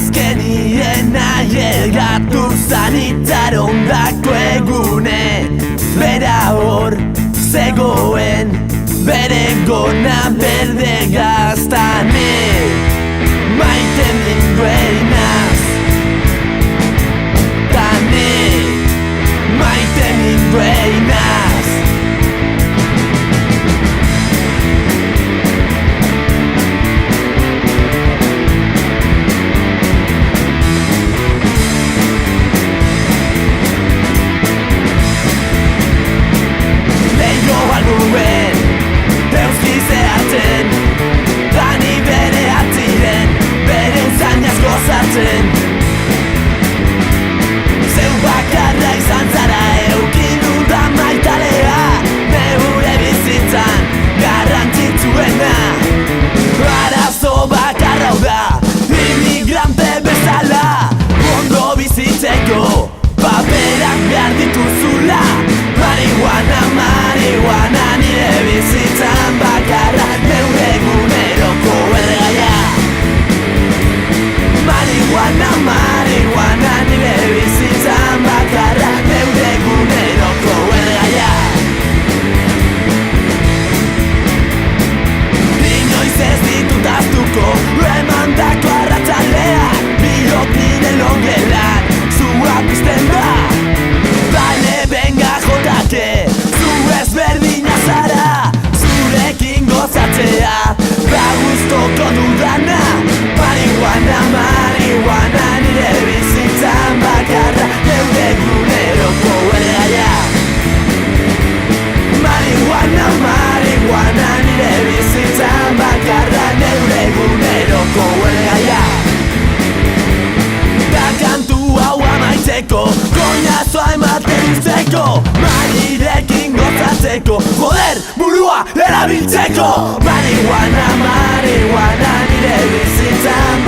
azkenien ailegatu zanitzaron dako egune. Bera hor zegoen bere gona berde gaztane. Maiten ninduenaz tane, maiten ninduenaz. Zeu bakarra izan zara eukin da maitalea, neure bizitzan garrantzitsuena. Arazo bakarra hau da, inmigrante bezala, ondo bizitzeko paperak behar dituzula. Marihuana, marihuana, nire bizitzan bakarra, neure eguneroko erregaia. Marihuana, marihuana, nire bizitzan bakarra, neure eguneroko erregaia. Inoiz ez ditut ahaztuko emandako arratsaleak, bihok nire longelan zua pizten da. Bale, benga jotake, zu ezberdina zara, zurekin gozatzea da gustoko dudana. Marihuana, marihuana, nire bizitzan bakarra, neure eguneroko erregaia. Marihuana, marihuana, nire bizitzan bakarra, neure eguneroko erregaia. Da kantu hau amaitzeko, koñazoa ematen uzteko, marirekin gozatzeko, joder, burua erabiltzeko. Marihuana, marihuana, nire bizitzan